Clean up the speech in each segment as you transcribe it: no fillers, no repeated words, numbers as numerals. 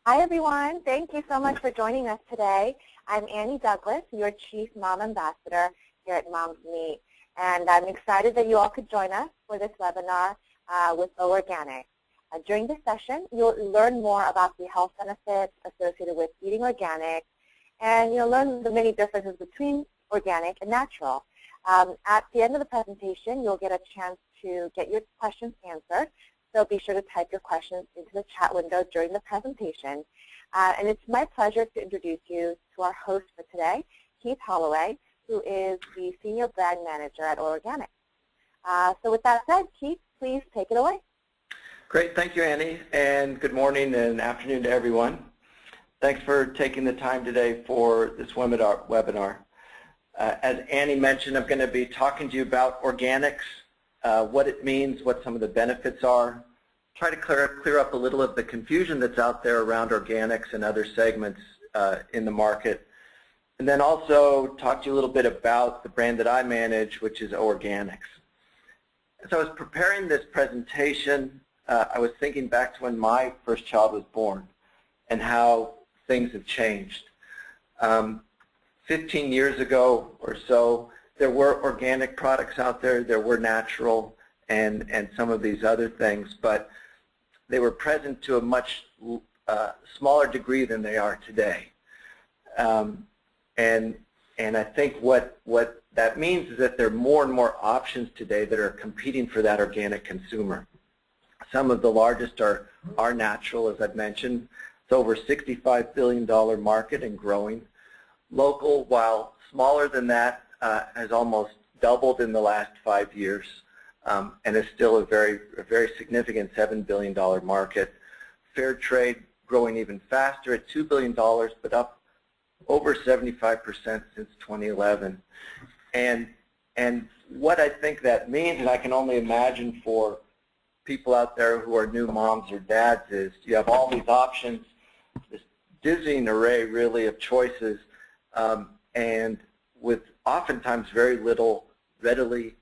Hi, everyone. Thank you so much for joining us today. I'm Annie Douglas, your Chief Mom Ambassador here at Mom's Meat. And I'm excited that you all could join us for this webinar with O-Organic. During this session, you'll learn more about the health benefits associated with eating organic, and you'll learn the many differences between organic and natural. At the end of the presentation, you'll get a chance to get your questions answered. So be sure to type your questions into the chat window during the presentation. And it's my pleasure to introduce you to our host for today, Keith Holloway, who is the Senior Brand Manager at O-Organic. So with that said, Keith, please take it away. Great. Thank you, Annie, and good morning and afternoon to everyone. Thanks for taking the time today for this webinar. As Annie mentioned, I'm going to be talking to you about organics, what it means, what some of the benefits are, try to clear up a little of the confusion that's out there around organics and other segments in the market, and then also talk to you a little bit about the brand that I manage, which is O-Organics. As I was preparing this presentation, I was thinking back to when my first child was born and how things have changed. 15 years ago or so, there were organic products out there, there were natural and some of these other things, but they were present to a much smaller degree than they are today. And I think what that means is that there are more and more options today that are competing for that organic consumer. Some of the largest are natural, as I've mentioned. It's over $65 billion market and growing. Local, while smaller than that, has almost doubled in the last 5 years, and is still a very significant $7 billion market. Fair trade growing even faster at $2 billion, but up over 75% since 2011. And what I think that means, and I can only imagine for people out there who are new moms or dads, is you have all these options, this dizzying array really of choices, and with oftentimes very little readily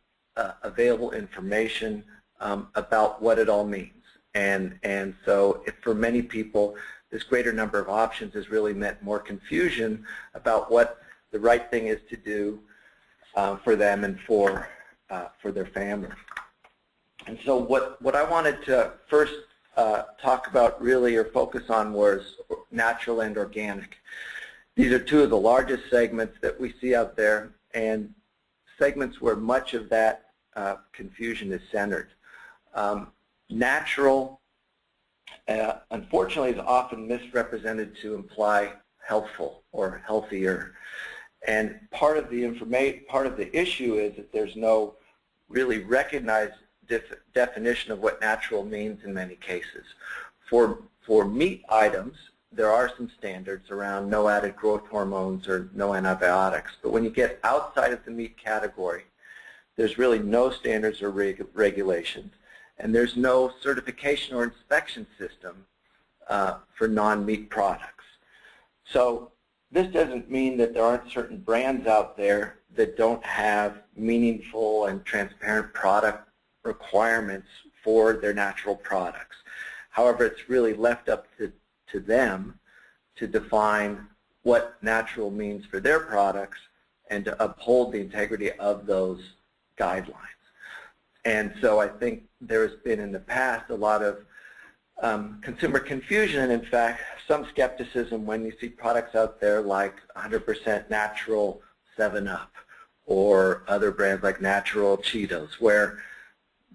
available information about what it all means. And so for many people, this greater number of options has really meant more confusion about what the right thing is to do for them and for their family. And so what I wanted to first talk about really or focus on was natural and organic. These are two of the largest segments that we see out there, and segments where much of that confusion is centered. Natural, unfortunately, is often misrepresented to imply healthful or healthier. And part of the issue is that there's no really recognized definition of what natural means in many cases. For meat items, there are some standards around no added growth hormones or no antibiotics. But when you get outside of the meat category, there's really no standards or regulations. And there's no certification or inspection system for non-meat products. So this doesn't mean that there aren't certain brands out there that don't have meaningful and transparent product requirements for their natural products. However, it's really left up to them to define what natural means for their products and to uphold the integrity of those guidelines. And so I think there has been in the past a lot of consumer confusion and, in fact, some skepticism when you see products out there like 100% natural 7-Up or other brands like natural Cheetos, where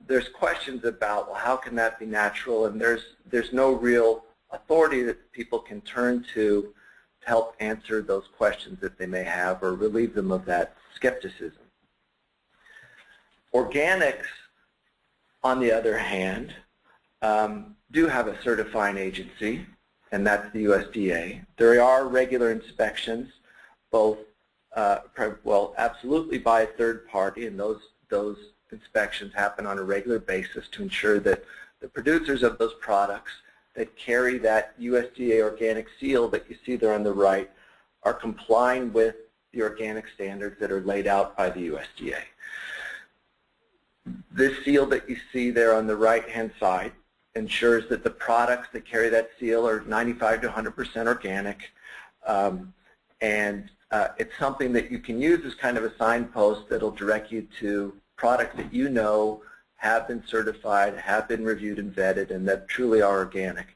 there's questions about, well, how can that be natural? And there's no real authority that people can turn to help answer those questions that they may have or relieve them of that skepticism. Organics, on the other hand, do have a certifying agency, and that's the USDA. There are regular inspections, both, well, absolutely by a third party, and those inspections happen on a regular basis to ensure that the producers of those products that carry that USDA organic seal that you see there on the right are complying with the organic standards that are laid out by the USDA. This seal that you see there on the right-hand side ensures that the products that carry that seal are 95 to 100% organic. It's something that you can use as kind of a signpost that will direct you to products that you know have been certified, have been reviewed and vetted, and that truly are organic.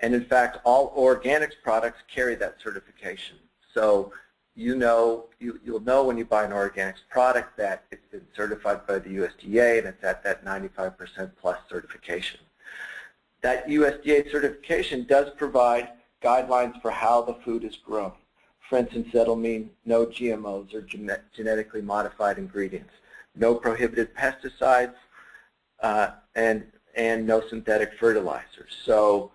And in fact, all organics products carry that certification. So you'll know when you buy an organics product that it's been certified by the USDA and it's at that 95% plus certification. That USDA certification does provide guidelines for how the food is grown. For instance, that'll mean no GMOs or genetically modified ingredients, no prohibited pesticides, and no synthetic fertilizers. So,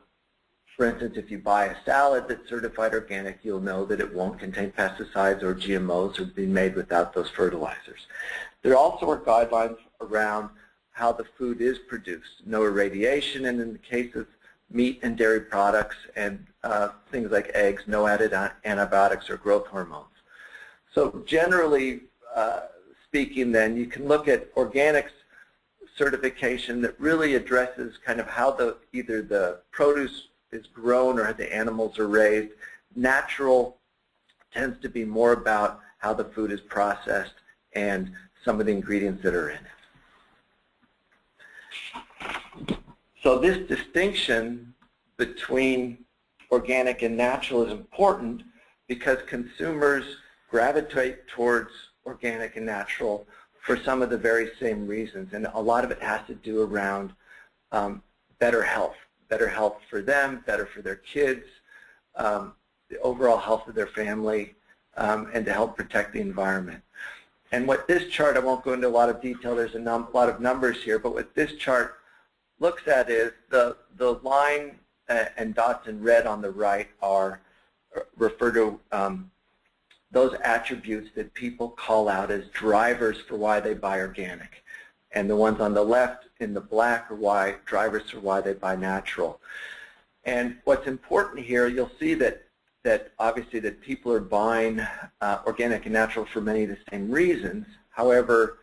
for instance, if you buy a salad that's certified organic, you'll know that it won't contain pesticides or GMOs or be made without those fertilizers. There also are guidelines around how the food is produced, no irradiation, and in the case of meat and dairy products and things like eggs, no added antibiotics or growth hormones. So generally speaking then, you can look at organics certification that really addresses kind of how either the produce is grown or how the animals are raised. Natural tends to be more about how the food is processed and some of the ingredients that are in it. So this distinction between organic and natural is important because consumers gravitate towards organic and natural for some of the very same reasons, and a lot of it has to do around better health for them, better for their kids, the overall health of their family, and to help protect the environment. And what this chart, I won't go into a lot of detail, there's a lot of numbers here, but what this chart looks at is the line and dots in red on the right refer to those attributes that people call out as drivers for why they buy organic. And the ones on the left in the black are drivers for why they buy natural. And what's important here, you'll see that obviously that people are buying organic and natural for many of the same reasons. However,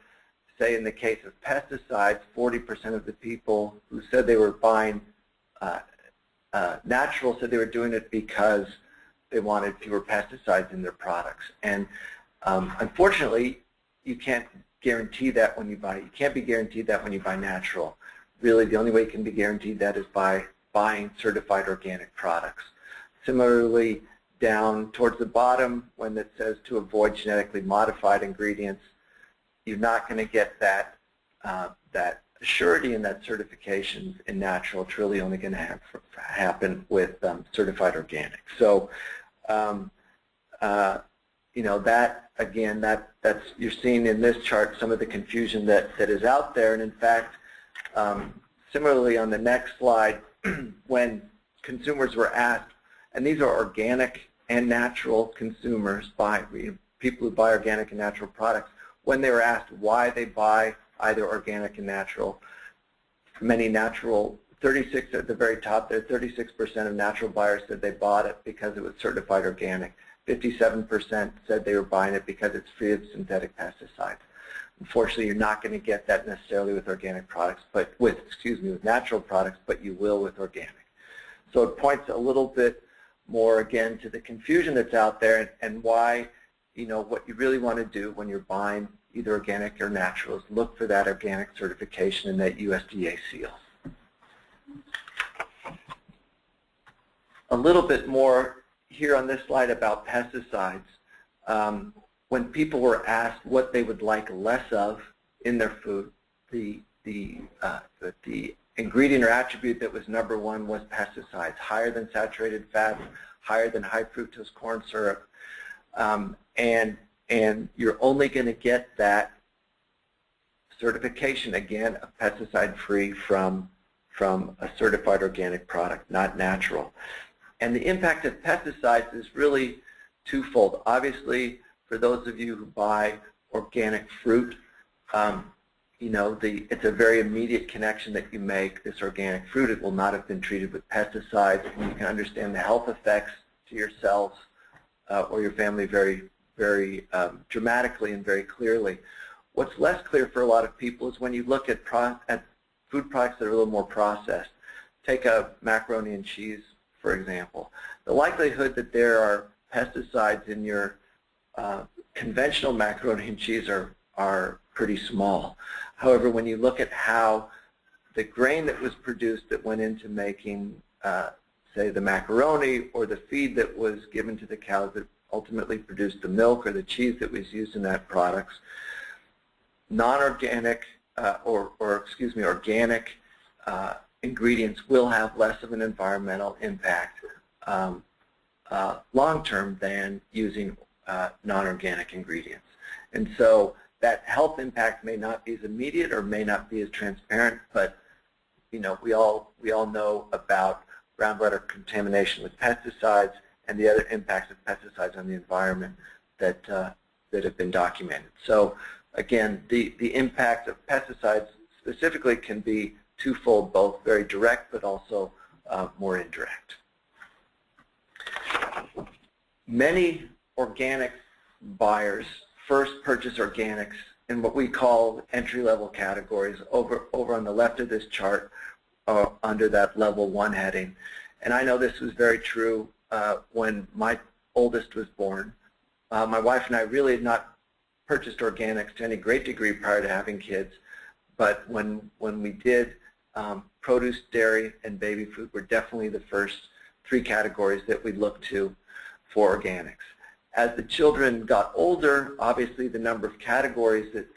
say in the case of pesticides, 40% of the people who said they were buying natural said they were doing it because they wanted fewer pesticides in their products. And unfortunately, you can't guarantee that when you buy. You can't be guaranteed that when you buy natural. Really, the only way you can be guaranteed that is by buying certified organic products. Similarly, down towards the bottom, when it says to avoid genetically modified ingredients, you're not going to get that surety and that certification in natural. It's really only going to happen with certified organic. So, you know, that again, that's you're seeing in this chart some of the confusion that is out there. And in fact, similarly on the next slide, when consumers were asked, and these are organic and natural consumers, people who buy organic and natural products, when they were asked why they buy either organic and natural, many natural, 36 at the very top there, 36% of natural buyers said they bought it because it was certified organic. 57% said they were buying it because it's free of synthetic pesticides. Unfortunately, you're not going to get that necessarily with organic products, but with natural products, but you will with organic. So it points a little bit more again to the confusion that's out there and why, you know, what you really want to do when you're buying either organic or natural is look for that organic certification and that USDA seal. A little bit more here on this slide about pesticides. When people were asked what they would like less of in their food, the ingredient or attribute that was number one was pesticides, higher than saturated fats, higher than high fructose corn syrup, and you're only going to get that certification again of pesticide-free from a certified organic product, not natural. And the impact of pesticides is really twofold. Obviously, for those of you who buy organic fruit, you know, it's a very immediate connection that you make. This organic fruit, it will not have been treated with pesticides, and you can understand the health effects to yourselves or your family very, very dramatically and very clearly. What's less clear for a lot of people is when you look at food products that are a little more processed. take a macaroni and cheese, for example. The likelihood that there are pesticides in your conventional macaroni and cheese are pretty small. However, when you look at how the grain that was produced that went into making, say, the macaroni, or the feed that was given to the cows that ultimately produced the milk or the cheese that was used in that products, non-organic organic ingredients will have less of an environmental impact long-term than using non-organic ingredients. And so that health impact may not be as immediate or may not be as transparent, but we all know about groundwater contamination with pesticides and the other impacts of pesticides on the environment that have been documented. So again, the impact of pesticides specifically can be twofold, both very direct but also more indirect. Many organic buyers first purchase organics in what we call entry-level categories over on the left of this chart under that level 1 heading. And I know this was very true when my oldest was born. My wife and I really had not purchased organics to any great degree prior to having kids, but when we did, produce, dairy, and baby food were definitely the first 3 categories that we looked to for organics. As the children got older, obviously the number of categories that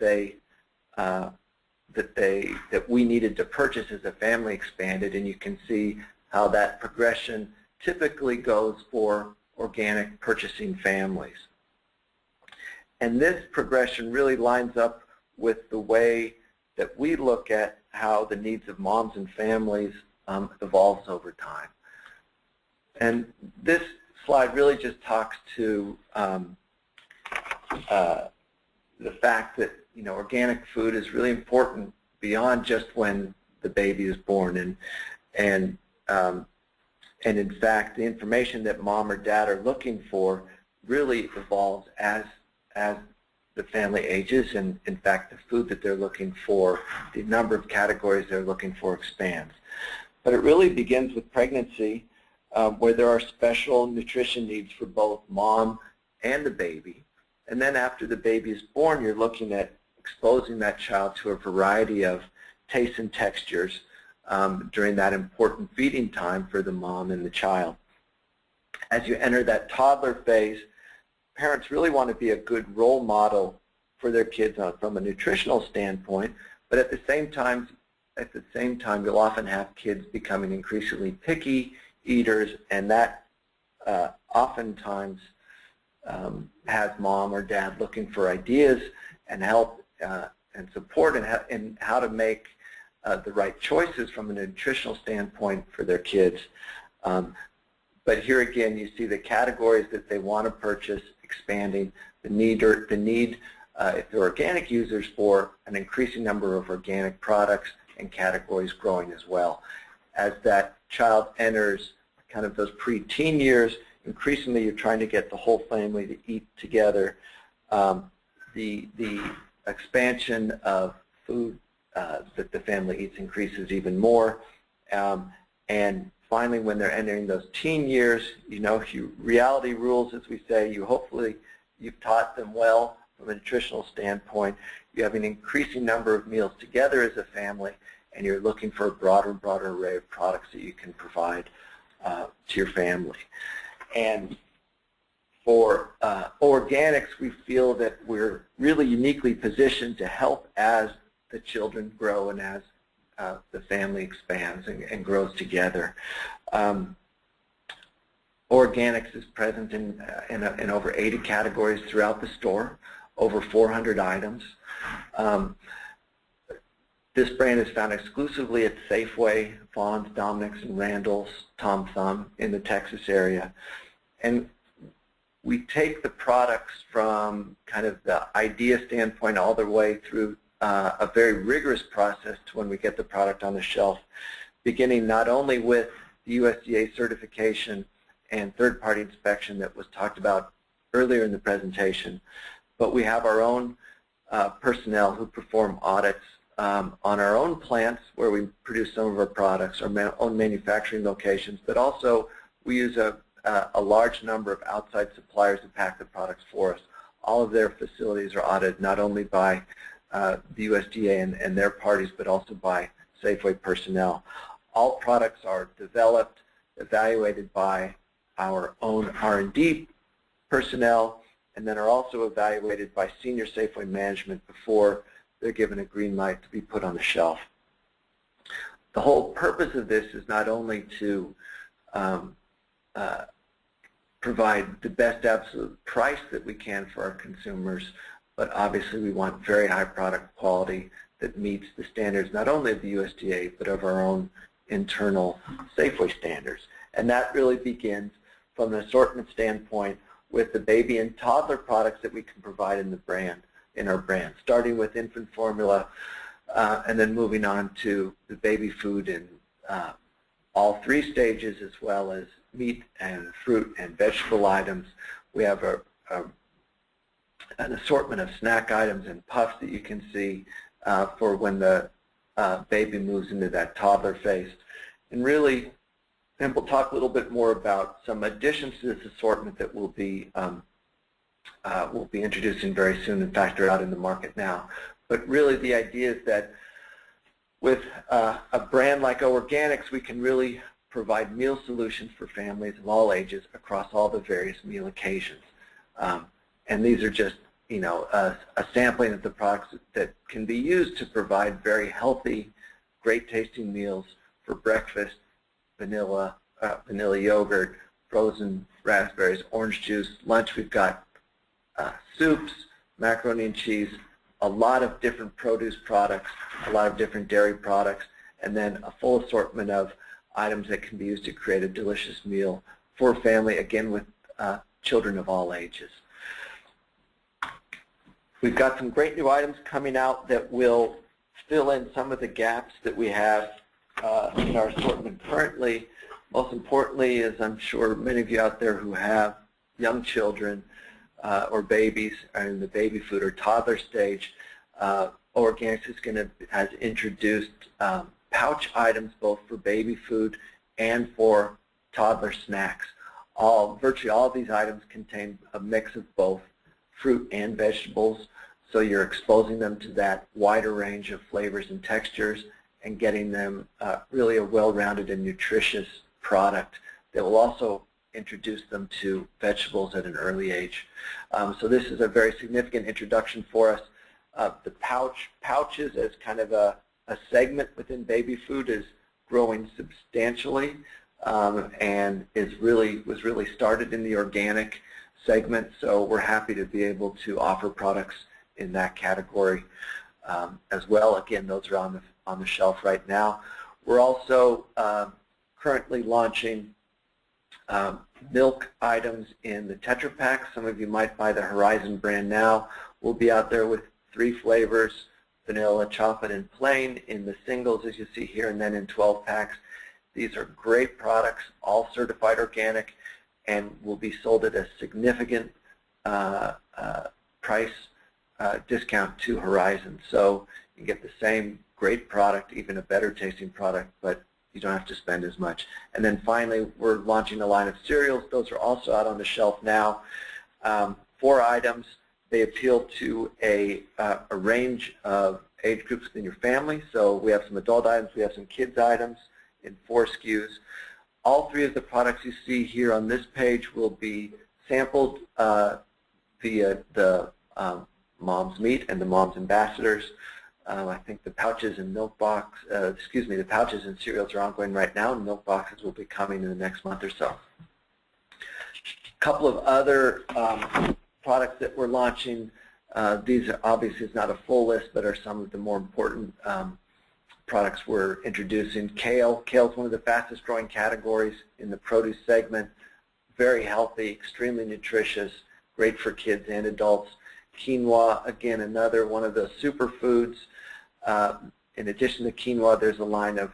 we needed to purchase as a family expanded, and you can see how that progression typically goes for organic purchasing families. And this progression really lines up with the way that we look at how the needs of moms and families evolves over time. And this slide really just talks to the fact that organic food is really important beyond just when the baby is born, and in fact the information that mom or dad are looking for really evolves as the family ages, and in fact the food that they're looking for, the number of categories they're looking for expands. But it really begins with pregnancy, where there are special nutrition needs for both mom and the baby. And then after the baby is born, you're looking at exposing that child to a variety of tastes and textures during that important feeding time for the mom and the child. As you enter that toddler phase, parents really want to be a good role model for their kids from a nutritional standpoint, but at the same time you'll often have kids becoming increasingly picky eaters, and that oftentimes has mom or dad looking for ideas and help and support in how to make the right choices from a nutritional standpoint for their kids. But here again, you see the categories that they want to purchase expanding, the need if they're organic users for an increasing number of organic products and categories growing as well. As that child enters kind of those pre-teen years, increasingly you're trying to get the whole family to eat together. The expansion of food that the family eats increases even more. And finally, when they're entering those teen years, reality rules, as we say. Hopefully you've taught them well from a nutritional standpoint. You have an increasing number of meals together as a family, and you're looking for a broader and broader array of products that you can provide to your family. And for organics, we feel that we're really uniquely positioned to help as the children grow and as the family expands and grows together. Organics is present in over 80 categories throughout the store, over 400 items. This brand is found exclusively at Safeway, Vons, Dominick's, and Randall's, Tom Thumb in the Texas area. And we take the products from kind of the idea standpoint all the way through a very rigorous process to when we get the product on the shelf, beginning not only with the USDA certification and third-party inspection that was talked about earlier in the presentation, but we have our own personnel who perform audits on our own plants where we produce some of our products, our own manufacturing locations, but also we use a large number of outside suppliers to pack the products for us. All of their facilities are audited not only by the USDA and their parties, but also by Safeway personnel. All products are developed, evaluated by our own R&D personnel, and then are also evaluated by senior Safeway management before they're given a green light to be put on the shelf. The whole purpose of this is not only to provide the best absolute price that we can for our consumers, but obviously we want very high product quality that meets the standards not only of the USDA, but of our own internal Safeway standards. And that really begins from an assortment standpoint with the baby and toddler products that we can provide in our brand, starting with infant formula and then moving on to the baby food in all 3 stages, as well as meat and fruit and vegetable items. We have an assortment of snack items and puffs that you can see for when the baby moves into that toddler phase. And really, then we'll talk a little bit more about some additions to this assortment that we'll be introducing very soon. In fact, they're out in the market now. But really, the idea is that with a brand like O Organics, we can really provide meal solutions for families of all ages across all the various meal occasions. And these are just, a sampling of the products that can be used to provide very healthy, great-tasting meals for breakfast: vanilla yogurt, frozen raspberries, orange juice. Lunch, we've got soups, macaroni and cheese, a lot of different produce products, a lot of different dairy products, and then a full assortment of items that can be used to create a delicious meal for a family, again with children of all ages. We've got some great new items coming out that will fill in some of the gaps that we have in our assortment currently. Most importantly, as I'm sure many of you out there who have young children or babies are in the baby food or toddler stage, Organics has introduced pouch items both for baby food and for toddler snacks. Virtually all of these items contain a mix of both fruit and vegetables, so you're exposing them to that wider range of flavors and textures and getting them really a well-rounded and nutritious product that will also introduce them to vegetables at an early age. So this is a very significant introduction for us. The pouches as kind of a segment within baby food is growing substantially and was really started in the organic segment, so we're happy to be able to offer products in that category as well. Again, those are on the shelf right now. We're also currently launching milk items in the Tetra Pak. Some of you might buy the Horizon brand now. We'll be out there with 3 flavors: vanilla, chocolate, and plain in the singles, as you see here, and then in 12 packs. These are great products, all certified organic, and will be sold at a significant price discount to Horizon. So you get the same great product, even a better tasting product, but you don't have to spend as much. And then finally, we're launching a line of cereals. Those are also out on the shelf now. 4 items. They appeal to a range of age groups within your family. So we have some adult items, we have some kids items in 4 SKUs. All 3 of the products you see here on this page will be sampled via the Mom's Meat and the Mom's Ambassadors. I think the pouches and the pouches and cereals are ongoing right now, and milk boxes will be coming in the next month or so. A couple of other products that we're launching. These are obviously, it's not a full list, but are some of the more important products we're introducing. Kale. Kale is one of the fastest growing categories in the produce segment. Very healthy, extremely nutritious, great for kids and adults. Quinoa, again, another one of those superfoods. In addition to quinoa, there's a line of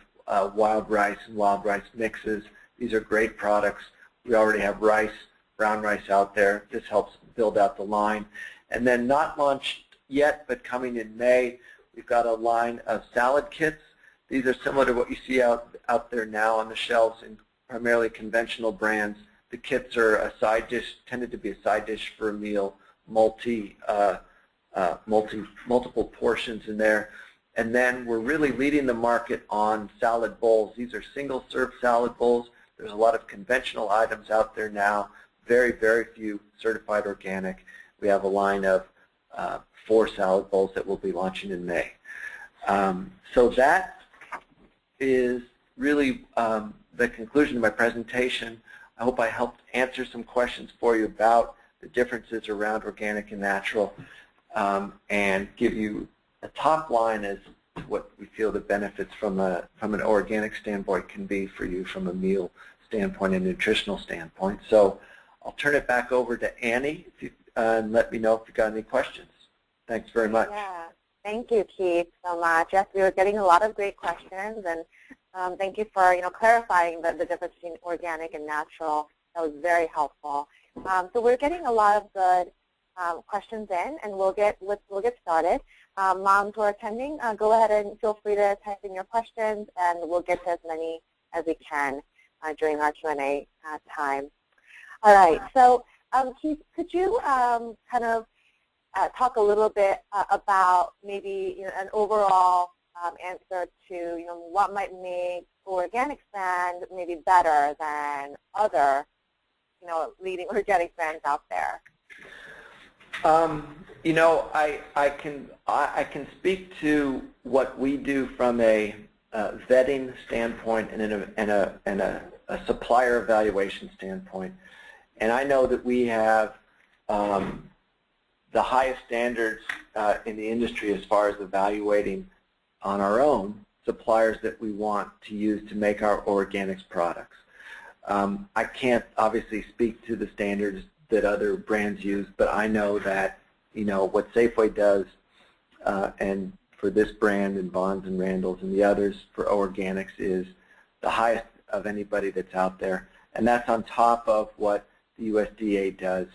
wild rice and wild rice mixes. These are great products. We already have rice, brown rice out there. This helps build out the line. And then not launched yet, but coming in May, We've got a line of salad kits. These are similar to what you see out there now on the shelves in primarily conventional brands. The kits are a side dish, tended to be a side dish for a meal, multiple portions in there. And then we're really leading the market on salad bowls. These are single-serve salad bowls. There's a lot of conventional items out there now, very, very few certified organic. We have a line of 4 salad bowls that we'll be launching in May. So that is really the conclusion of my presentation. I hope I helped answer some questions for you about the differences around organic and natural, and give you a top line as to what we feel the benefits from an organic standpoint can be for you from a meal standpoint and nutritional standpoint. So I'll turn it back over to Annie and let me know if you've got any questions. Thanks very much. Yeah, thank you, Keith, so much. Yes, we were getting a lot of great questions, and thank you for clarifying the difference between organic and natural. That was very helpful. So we're getting a lot of good questions in, and we'll get started. Moms who are attending, go ahead and feel free to type in your questions, and we'll get to as many as we can during our Q&A time. All right. So, Keith, could you kind of talk a little bit about maybe an overall answer to what might make organic brand maybe better than other leading organic brands out there? I can speak to what we do from a vetting standpoint and a supplier evaluation standpoint. And I know that we have the highest standards in the industry as far as evaluating on our own suppliers that we want to use to make our organics products. I can't obviously speak to the standards that other brands use, but I know that what Safeway does and for this brand and Bonds and Randall's and the others for organics is the highest of anybody that's out there, and that's on top of what the USDA does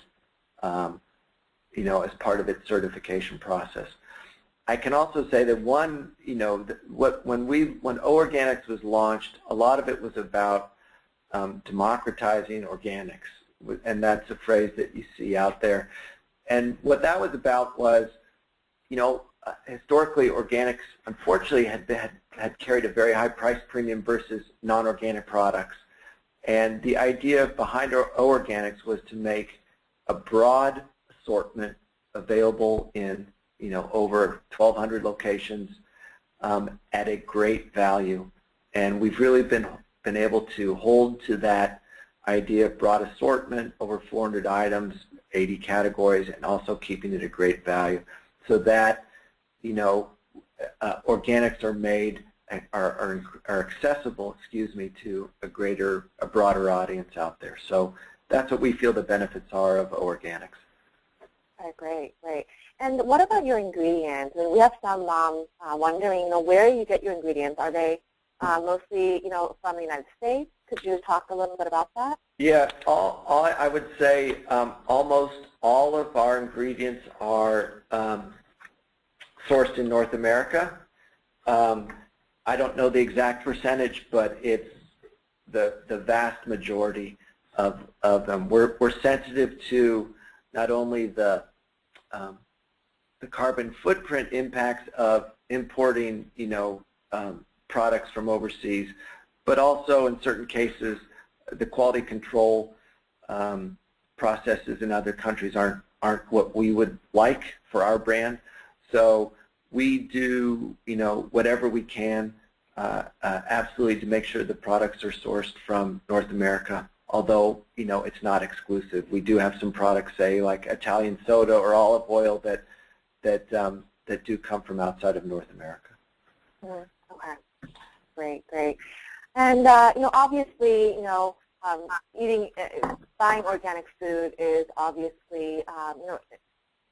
as part of its certification process. I can also say that when O Organics was launched, a lot of it was about democratizing organics, and that's a phrase that you see out there. And what that was about was, historically organics, unfortunately, had carried a very high price premium versus non-organic products. And the idea behind O Organics was to make a broad assortment available in over 1,200 locations at a great value. And we've really been able to hold to that idea of broad assortment, over 400 items, 80 categories, and also keeping it a great value, so that organics are made are accessible, to a broader audience out there. So that's what we feel the benefits are of organics. Great. And what about your ingredients? I mean, we have some moms wondering, where you get your ingredients. Are they mostly, from the United States? Could you talk a little bit about that? Yeah, I would say almost all of our ingredients are sourced in North America. I don't know the exact percentage, but it's the vast majority of them. We're sensitive to not only the carbon footprint impacts of importing, products from overseas, but also in certain cases the quality control processes in other countries aren't what we would like for our brand. So we do whatever we can absolutely to make sure the products are sourced from North America, although it's not exclusive. We do have some products, say like Italian soda or olive oil, that do come from outside of North America. Okay, great. And obviously, buying organic food is obviously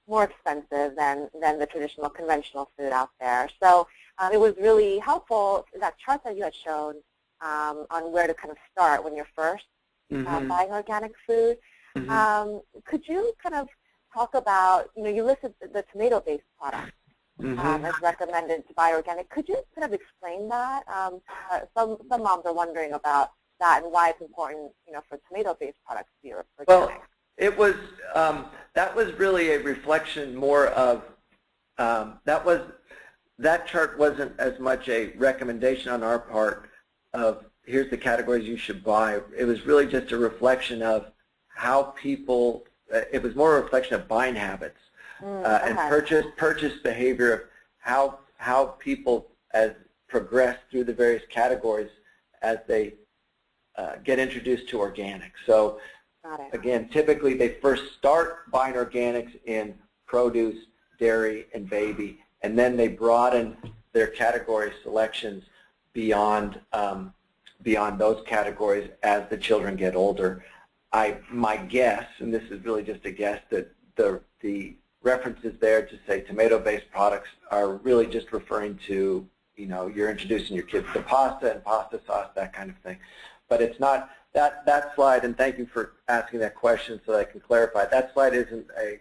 more expensive than the traditional conventional food out there. So it was really helpful, that chart that you had shown on where to kind of start when you're first buying organic food. Could you kind of talk about, you listed the tomato-based products. as recommended to buy organic. Could you kind of explain that? Some moms are wondering about that and why it's important, for tomato-based products to be organic. Well, it was that was really a reflection more of that chart wasn't as much a recommendation on our part of here's the categories you should buy. It was really just a reflection of how people. It was more a reflection of buying habits and purchase behavior of how people progress through the various categories as they get introduced to organics. So again, typically they first start buying organics in produce, dairy, and baby, and then they broaden their category selections beyond those categories as the children get older. My guess, and this is really just a guess, that the references there to say tomato-based products are really just referring to, you're introducing your kids to pasta and pasta sauce, that kind of thing. But it's not that slide, and thank you for asking that question so that I can clarify. That slide isn't a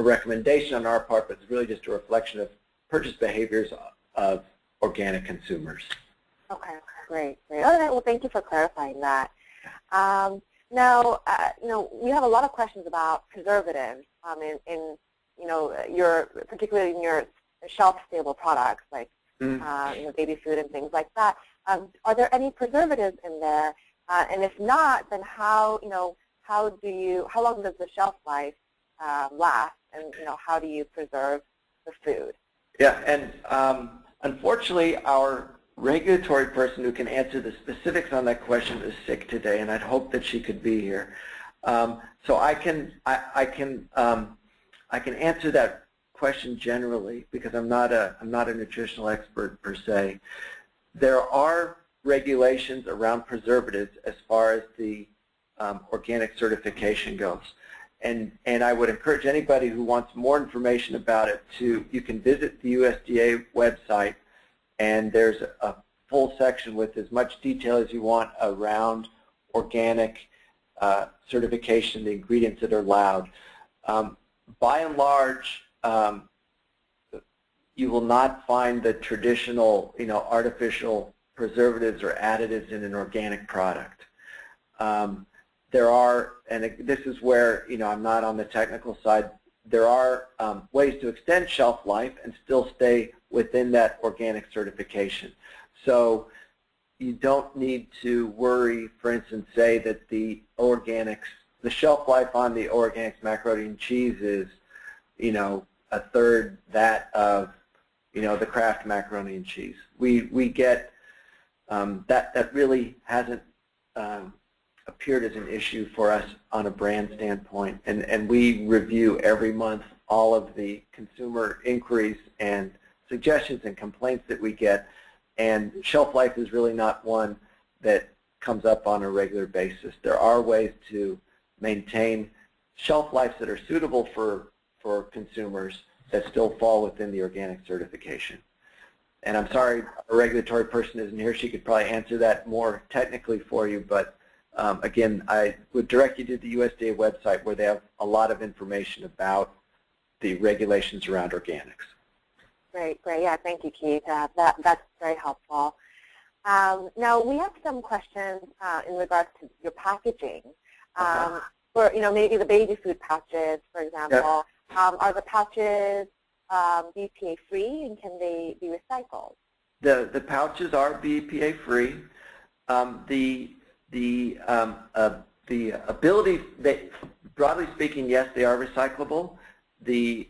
recommendation on our part, but it's really just a reflection of purchase behaviors of organic consumers. Okay, great. All right, well, thank you for clarifying that. Now, we have a lot of questions about preservatives particularly in your shelf-stable products like baby food and things like that. Are there any preservatives in there? And if not, then how long does the shelf life last? And how do you preserve the food? Yeah, and unfortunately, our regulatory person who can answer the specifics on that question is sick today, and I'd hope that she could be here. So I can answer that question generally because I'm not a nutritional expert per se. There are regulations around preservatives as far as the organic certification goes. And I would encourage anybody who wants more information about it you can visit the USDA website, and there's a full section with as much detail as you want around organic certification, the ingredients that are allowed. By and large, you will not find the traditional, artificial preservatives or additives in an organic product. There are, and this is where, I'm not on the technical side, there are ways to extend shelf life and still stay within that organic certification. So you don't need to worry, for instance, say that the shelf life on the organics macaroni and cheese is, a third that of, the Kraft macaroni and cheese. We get that really hasn't appeared as an issue for us on a brand standpoint, and we review every month all of the consumer inquiries and suggestions and complaints that we get, and shelf life is really not one that comes up on a regular basis. There are ways to maintain shelf lives that are suitable for consumers that still fall within the organic certification. And I'm sorry a regulatory person isn't here. She could probably answer that more technically for you, but again, I would direct you to the USDA website where they have a lot of information about the regulations around organics. Great. Yeah, thank you, Keith. That's very helpful. Now, we have some questions in regards to your packaging. For, maybe the baby food pouches, for example. Yep. Are the pouches BPA free, and can they be recycled? The pouches are BPA free. The ability, broadly speaking, yes, they are recyclable. The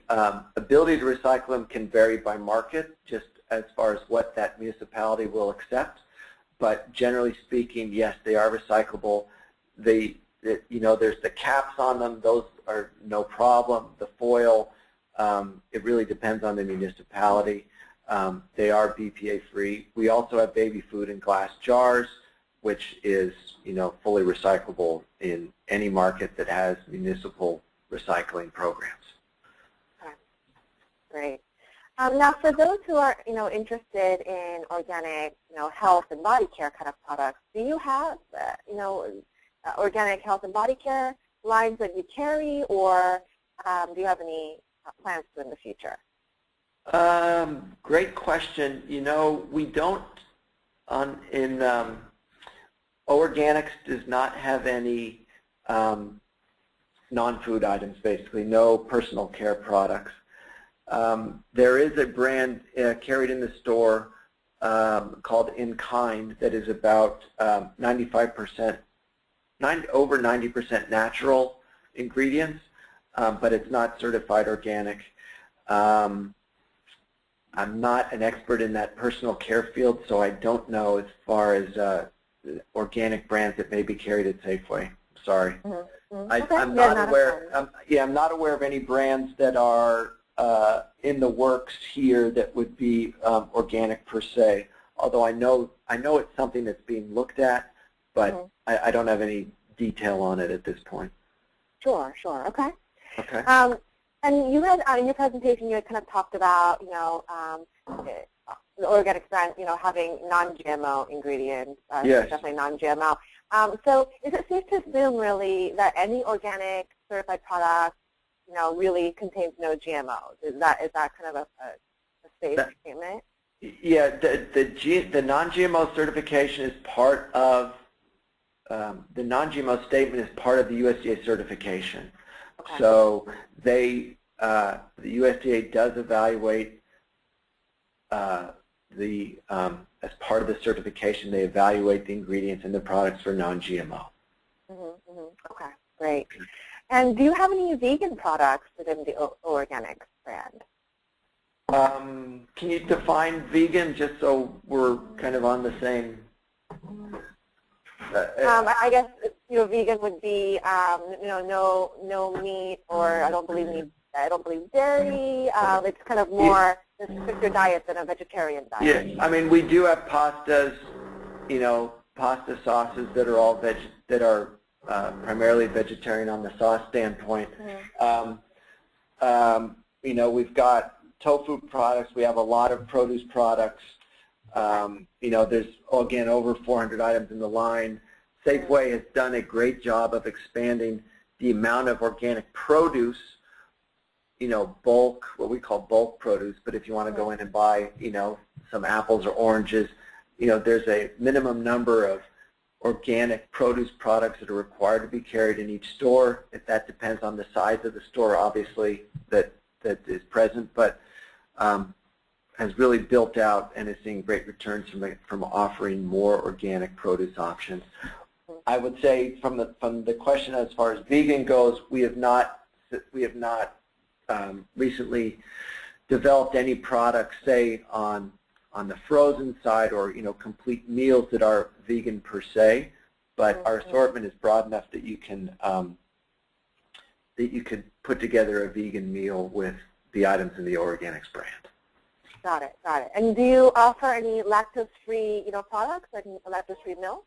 ability to recycle them can vary by market, just as far as what that municipality will accept. But generally speaking, yes, they are recyclable. There's the caps on them; those are no problem. The foil, it really depends on the municipality. They are BPA free. We also have baby food in glass jars, which is, fully recyclable in any market that has municipal recycling programs. Okay. Great. Now, for those who are, interested in organic, health and body care kind of products, do you have, organic health and body care lines that you carry, or do you have any plans to in the future? Great question. You know, we don't organics does not have any non-food items, basically, no personal care products. There is a brand carried in the store called In Kind that is about 95%, over 90% natural ingredients, but it's not certified organic. I'm not an expert in that personal care field, so I don't know as far as organic brands that may be carried at Safeway. Sorry. Mm-hmm. I'm not aware. I'm not aware of any brands that are in the works here that would be organic per se. Although I know it's something that's being looked at, but I don't have any detail on it at this point. Sure. Okay. Okay. And you had in your presentation, you had kind of talked about, you know, the organic brand, you know, having non-GMO ingredients, yes. Definitely non-GMO. So is it safe to assume, really, that any organic certified product, you know, really contains no GMOs? Is that kind of a safe statement? Yeah, the non-GMO certification is part of the non-GMO statement is part of the USDA certification. Okay. So the USDA does evaluate as part of the certification, they evaluate the ingredients in the products for non-GMO. Okay, great. And do you have any vegan products within the organic brand? Can you define vegan just so we're kind of on the same? I guess, you know, vegan would be you know, no meat, or I don't believe dairy. It's kind of more a stricter diet than a vegetarian diet. Yeah, I mean, we do have pastas, you know, pasta sauces that are all primarily vegetarian on the sauce standpoint. You know, we've got tofu products. We have a lot of produce products. You know, there's, again, over 400 items in the line. Safeway has done a great job of expanding the amount of organic produce, you know, bulk, what we call bulk produce, but if you want to go in and buy, you know, some apples or oranges, you know, there's a minimum number of organic produce products that are required to be carried in each store. If that depends on the size of the store, obviously, that is present, but has really built out and is seeing great returns from offering more organic produce options. I would say from the question as far as vegan goes, we have not recently developed any products, say on the frozen side, or, you know, complete meals that are vegan per se, but our assortment is broad enough that you can put together a vegan meal with the items in the Organics brand. Got it. And do you offer any lactose-free, you know, products, like lactose-free milk?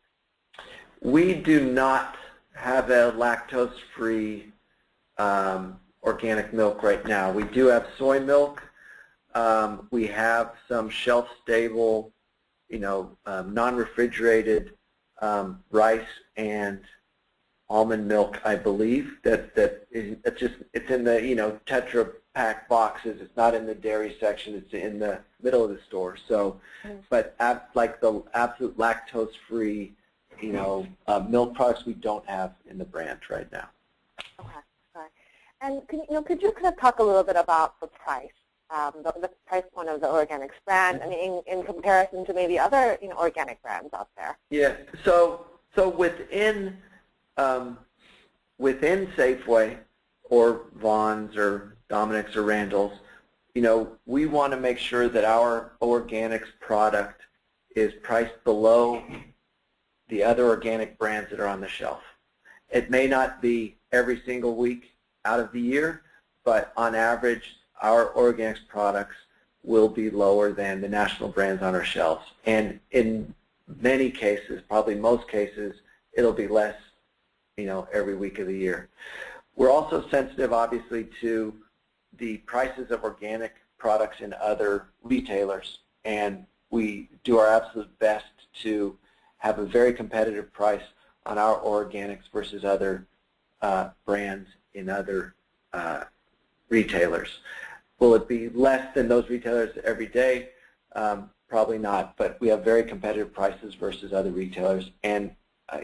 We do not have a lactose-free organic milk right now. We do have soy milk. We have some shelf-stable, you know, non-refrigerated rice and almond milk, I believe. It's in the, you know, Tetra Pak boxes. It's not in the dairy section. It's in the middle of the store. So, but like the absolute lactose-free, you know, milk products, we don't have in the brand right now. Okay. And could you kind of talk a little bit about the price, the price point of the Organics brand, I mean, in comparison to maybe other, you know, organic brands out there? Yeah. So within Safeway or Vaughn's or Dominic's or Randall's, you know, we want to make sure that our organics product is priced below the other organic brands that are on the shelf. It may not be every single week out of the year, but on average, our organics products will be lower than the national brands on our shelves. And in many cases, probably most cases, it'll be less, you know, every week of the year. We're also sensitive, obviously, to the prices of organic products in other retailers, and we do our absolute best to have a very competitive price on our organics versus other brands in other retailers. Will it be less than those retailers every day? Probably not, but we have very competitive prices versus other retailers, and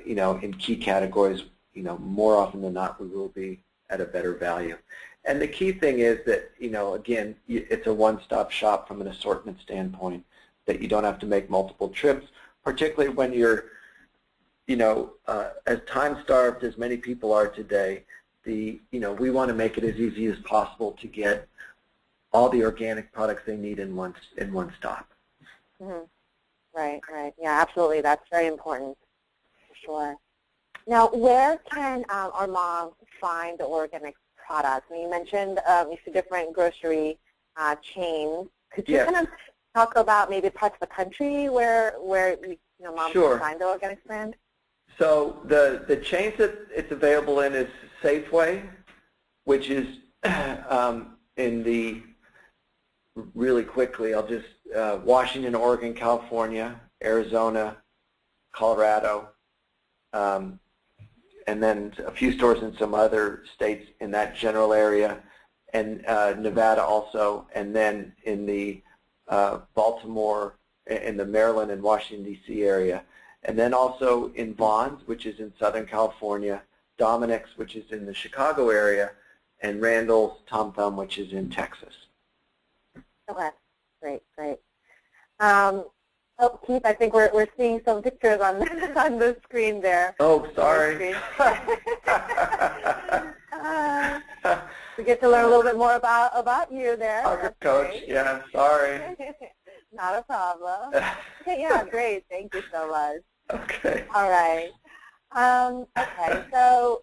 in key categories, more often than not, we will be at a better value. And the key thing is that, again, it's a one-stop shop from an assortment standpoint, that you don't have to make multiple trips, particularly when you're, as time-starved as many people are today. We want to make it as easy as possible to get all the organic products they need in one stop. Mm-hmm. Right. Yeah, absolutely. That's very important, for sure. Now, where can our moms find the organic products? You mentioned you see different grocery chains. Could you kind of talk about maybe parts of the country where moms can find the organic brand? So the chains that it's available in is Safeway, which is in the, really quickly, I'll just, Washington, Oregon, California, Arizona, Colorado, and then a few stores in some other states in that general area, and Nevada also, and then in the Baltimore, in the Maryland and Washington, D.C. area, and then also in Vaughn's, which is in Southern California, Dominic's, which is in the Chicago area, and Randall's Tom Thumb, which is in Texas. Okay, great. Oh, Keith, I think we're seeing some pictures on the screen there. Oh, sorry. We get to learn a little bit more about you there. Soccer coach, great. Yeah, sorry. Not a problem. Okay, yeah, great. Thank you so much. Okay. All right. Okay, so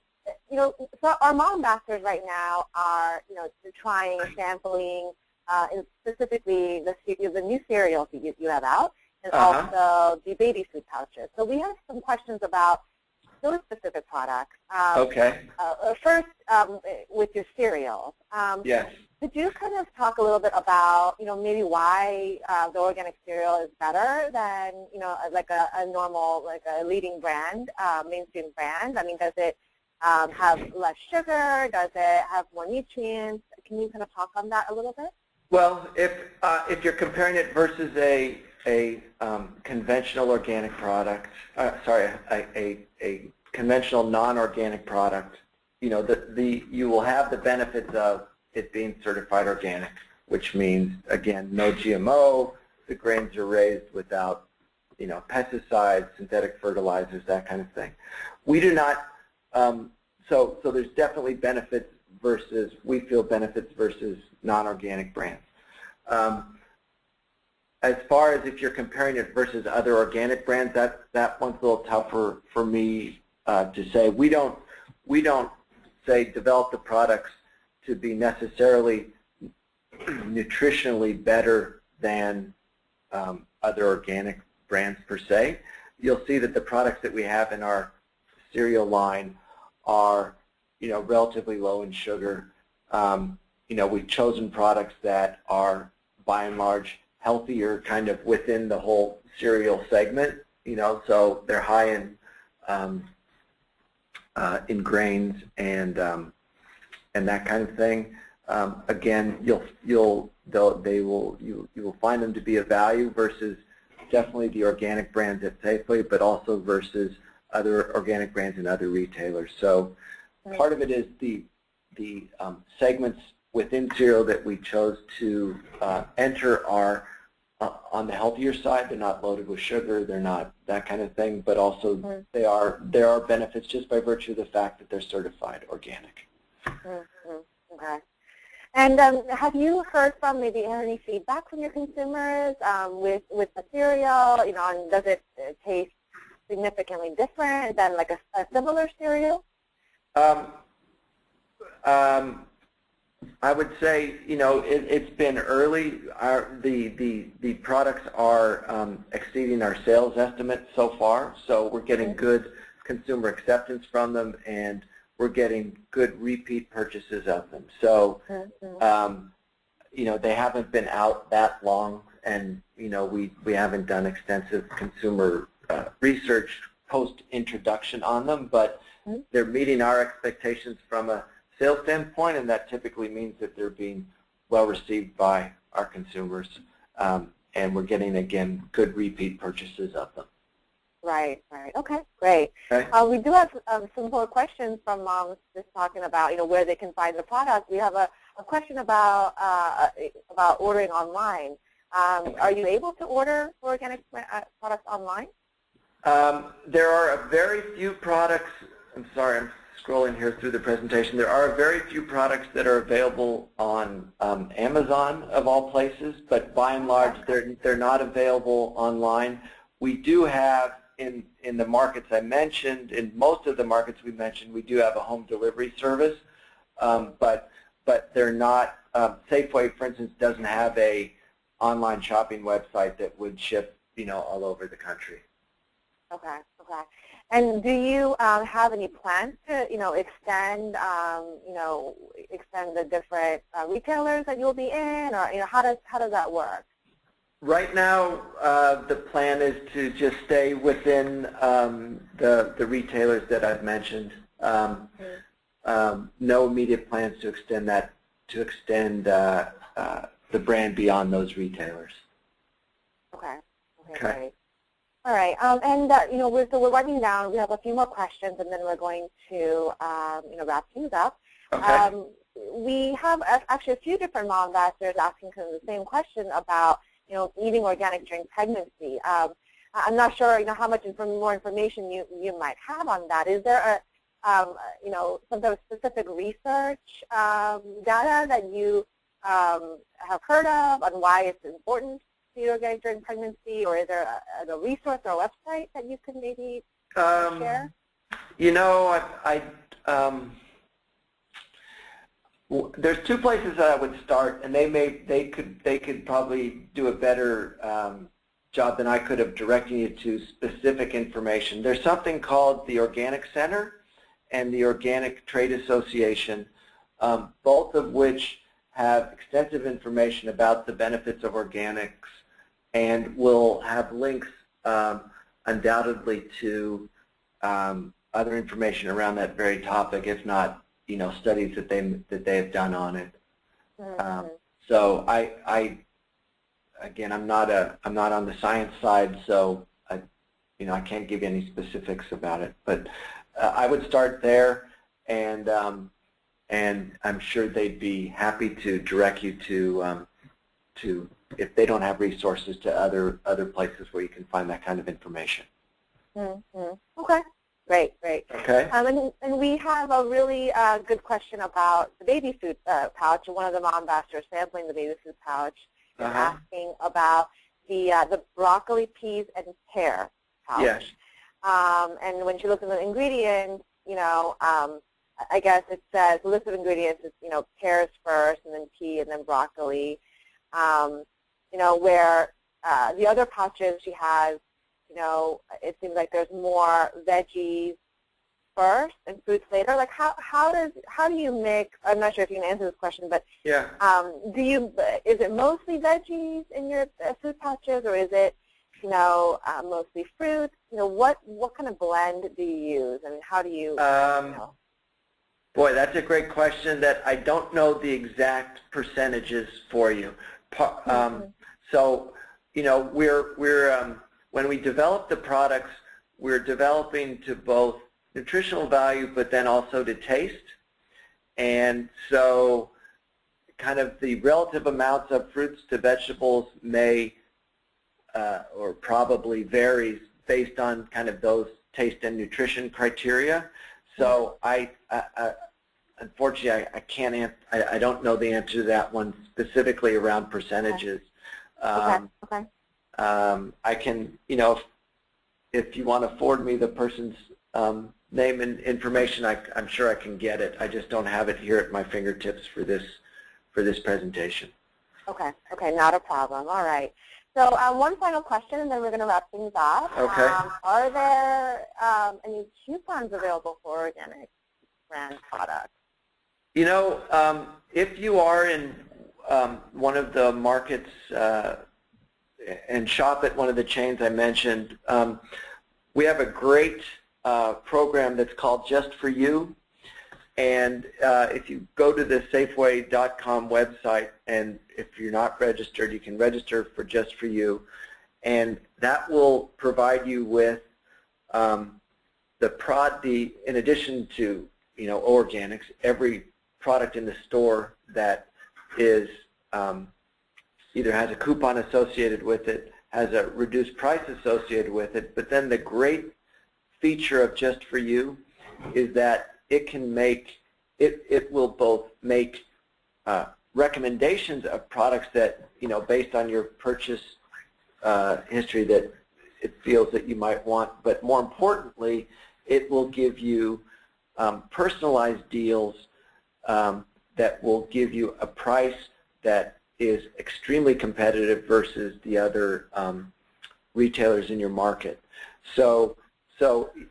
so our mom ambassadors right now are trying, sampling, and specifically the new cereals that you have out, and also the baby food pouches. So we have some questions about those specific products. Okay. First, with your cereals. Yes. Could you kind of talk a little bit about, maybe why the organic cereal is better than, like a normal, like a leading brand, mainstream brand? I mean, does it have less sugar? Does it have more nutrients? Can you kind of talk on that a little bit? Well, if you're comparing it versus a conventional organic product, a conventional non-organic product, you will have the benefits of it being certified organic, which means, again, no GMO. The grains are raised without, pesticides, synthetic fertilizers, that kind of thing. We do not. So there's definitely benefits versus, we feel benefits versus non-organic brands. As far as if you're comparing it versus other organic brands, that one's a little tougher for me to say. We don't say develop the products to be necessarily nutritionally better than other organic brands per se. You'll see that the products that we have in our cereal line are, relatively low in sugar. We've chosen products that are, by and large, healthier, kind of within the whole cereal segment. So they're high in grains and that kind of thing. Again, you will find them to be a value versus definitely the organic brands at Safeway, but also versus other organic brands and other retailers. So part of it is the segments within cereal that we chose to enter are on the healthier side. They're not loaded with sugar. They're not that kind of thing. But also there are benefits just by virtue of the fact that they're certified organic. Okay. And have you heard from maybe any feedback from your consumers with the cereal? And does it taste significantly different than like a similar cereal? I would say, it's been early. The products are exceeding our sales estimates so far, so we're getting good consumer acceptance from them, and we're getting good repeat purchases of them. So, they haven't been out that long, and we haven't done extensive consumer research post-introduction on them, but they're meeting our expectations from a sales standpoint, and that typically means that they're being well received by our consumers, and we're getting, again, good repeat purchases of them. Right, right. Okay, great. Okay. We do have some more questions from moms just talking about, where they can find the product. We have a question about ordering online. Are you able to order organic products online? There are very few products. I'm sorry, I'm scrolling here through the presentation. There are very few products that are available on Amazon, of all places, but by and large, they're not available online. We do have in the markets I mentioned, in most of the markets we mentioned, we do have a home delivery service, but they're not. Safeway, for instance, doesn't have a online shopping website that would ship, all over the country. Okay, okay. And do you have any plans to, extend, extend the different retailers that you'll be in, or how does that work? Right now, the plan is to just stay within the retailers that I've mentioned. No immediate plans to extend the brand beyond those retailers. Okay. Okay. Great. All right. So we're winding down. We have a few more questions, and then we're going to wrap things up. Okay. We have actually a few different mom ambassadors asking kind of the same question about eating organic during pregnancy. I'm not sure, how much more information you might have on that. Is there some sort of specific research data that you have heard of on why it's important to eat organic during pregnancy, or is there a resource or a website that you could maybe share? There's two places that I would start, and they could probably do a better job than I could of directing you to specific information. There's something called the Organic Center and the Organic Trade Association, both of which have extensive information about the benefits of organics, and will have links undoubtedly to other information around that very topic, if not studies that they have done on it. Mm-hmm. So again, I'm not on the science side, so I can't give you any specifics about it. But I would start there, and I'm sure they'd be happy to direct you to if they don't have resources, to other places where you can find that kind of information. Mm-hmm. Okay. Great, great. Okay. And we have a really good question about the baby food pouch. One of the mom ambassadors sampling the baby food pouch is asking about the broccoli, peas, and pear pouch. Yes. And when she looks at the ingredients, I guess it says the list of ingredients is pears first, and then pea, and then broccoli. Where the other pouches she has, it seems like there's more veggies first and fruits later. Like how do you mix? I'm not sure if you can answer this question, but yeah. Is it mostly veggies in your food pouches, or is it mostly fruits? What kind of blend do you use? I mean, how do you? Boy, that's a great question that I don't know the exact percentages for you. So we're when we develop the products, we're developing to both nutritional value, but then also to taste. And so kind of the relative amounts of fruits to vegetables may or probably varies based on kind of those taste and nutrition criteria. So unfortunately, I can't I don't know the answer to that one specifically around percentages. Okay. I can, if you want to forward me the person's name and information, I'm sure I can get it. I just don't have it here at my fingertips for this presentation. Okay, not a problem. All right. So one final question, and then we're going to wrap things up. Okay. Are there any coupons available for organic brand products? If you are in one of the markets and shop at one of the chains I mentioned, we have a great program that's called Just For You, And if you go to the Safeway.com website, and if you're not registered, you can register for Just For You, and that will provide you with in addition to organics, every product in the store that is either has a coupon associated with it, has a reduced price associated with it, but then the great feature of Just For You is that it can make, it will both make recommendations of products that, based on your purchase history that it feels that you might want, but more importantly, it will give you personalized deals that will give you a price that is extremely competitive versus the other retailers in your market. So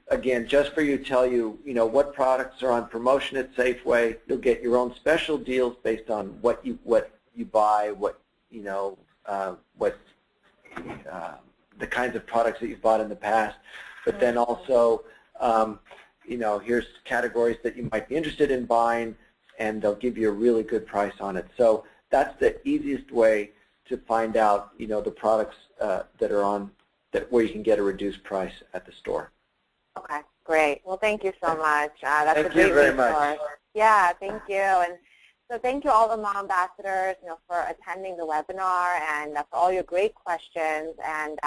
again, Just For You tell you, what products are on promotion at Safeway. You'll get your own special deals based on what you buy, the kinds of products that you've bought in the past. But then also, here's categories that you might be interested in buying, and they'll give you a really good price on it. So that's the easiest way to find out, the products that are on where you can get a reduced price at the store. Okay, great. Well, thank you so much. That's thank a great you very resource. much. Yeah, thank you. And so thank you all the mom ambassadors, for attending the webinar and for all your great questions. And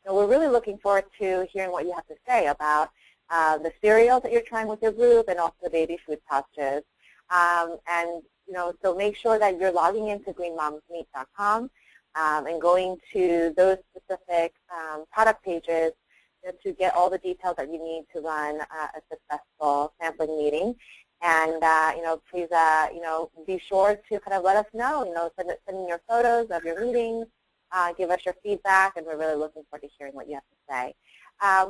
we're really looking forward to hearing what you have to say about the cereals that you're trying with your group and also the baby food pouches. So make sure that you're logging into greenmomsmeat.com and going to those specific product pages to get all the details that you need to run a successful sampling meeting. And please be sure to kind of let us know. Send in your photos of your meetings, give us your feedback, and we're really looking forward to hearing what you have to say.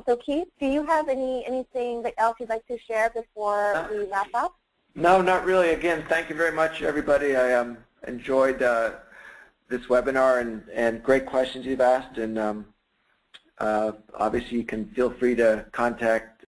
So Keith, do you have anything else you'd like to share before we wrap up? No, not really. Again, thank you very much, everybody. I enjoyed this webinar and great questions you've asked. And obviously, you can feel free to contact